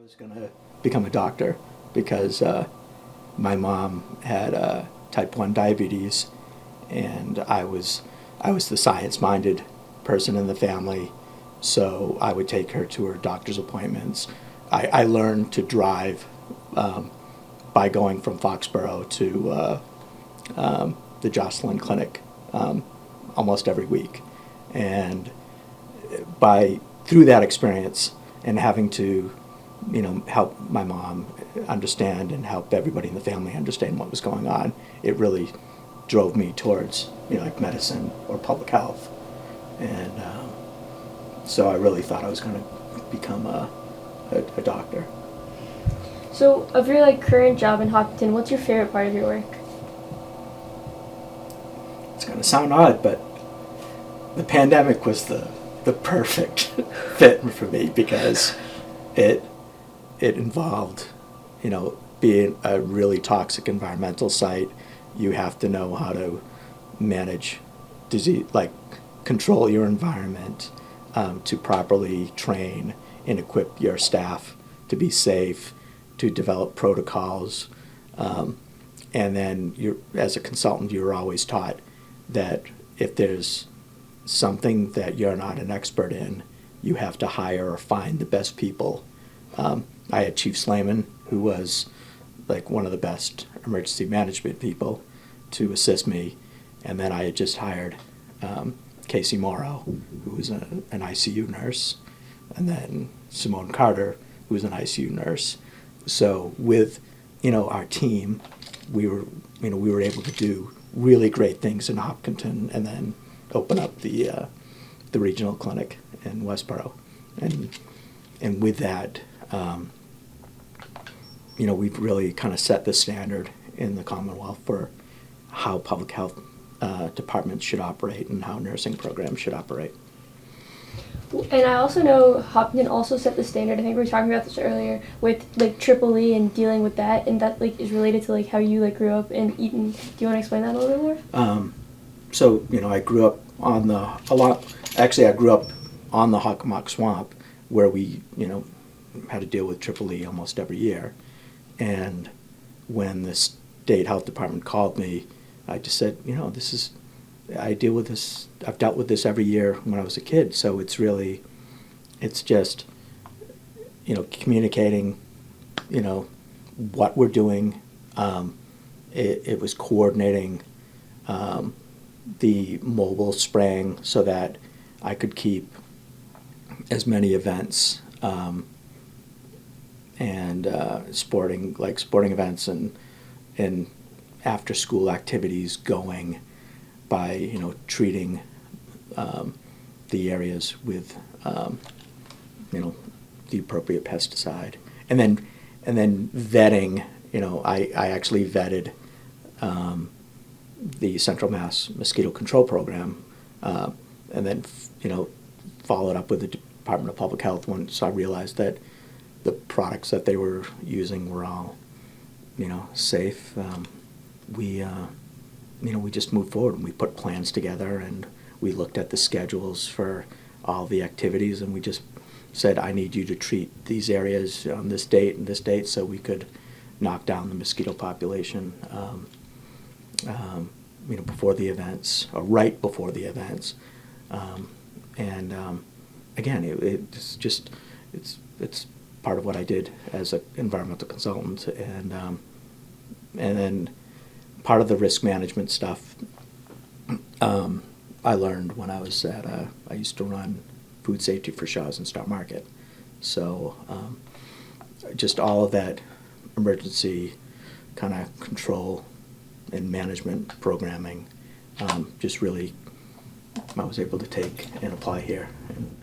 was going to become a doctor because my mom had type 1 diabetes, and I was the science-minded person in the family, so I would take her to her doctor's appointments. I learned to drive by going from Foxborough to the Jocelyn Clinic almost every week. And through that experience and having to, help my mom understand and help everybody in the family understand what was going on, it really drove me towards, like medicine or public health. And so I really thought I was going to become a doctor. So, of your current job in Hopkinton, what's your favorite part of your work? It's going to sound odd, but the pandemic was the perfect fit for me because it involved, being a really toxic environmental site. You have to know how to manage disease, control your environment, to properly train and equip your staff to be safe, to develop protocols, and then as a consultant, you're always taught that if there's something that you're not an expert in, you have to hire or find the best people. I had Chief Slayman, who was one of the best emergency management people, to assist me, and then I had just hired Casey Morrow, who was an ICU nurse, and then Simone Carter, who was an ICU nurse. So with our team, we were able to do really great things in Hopkinton, and then open up the regional clinic in Westboro, and with that, we've really kind of set the standard in the Commonwealth for how public health departments should operate and how nursing programs should operate. And I also know Hopkinton also set the standard. I think we were talking about this earlier with Triple E and dealing with that, and that is related to how you grew up in Eaton. Do you want to explain that a little bit more? So I grew up on I grew up on the Hockomock Swamp, where we had to deal with Triple E almost every year. And when the state health department called me, I just said, I deal with this. I've dealt with this every year when I was a kid. So it's just communicating, what we're doing. It was coordinating the mobile spraying so that I could keep as many events and sporting events and after school activities going by treating the areas with the appropriate pesticide, and then vetting. I actually vetted the Central Mass Mosquito Control Program, and then followed up with the Department of Public Health once I realized that the products that they were using were all safe. We just moved forward and we put plans together, and we looked at the schedules for all the activities, and we just said, I need you to treat these areas on this date and this date so we could knock down the mosquito population before the events, or right before the events. Again, it's part of what I did as an environmental consultant, and then part of the risk management stuff I learned when I was I used to run food safety for Shaw's and Star Market. So just all of that emergency kind of control and management programming, just really I was able to take and apply here. And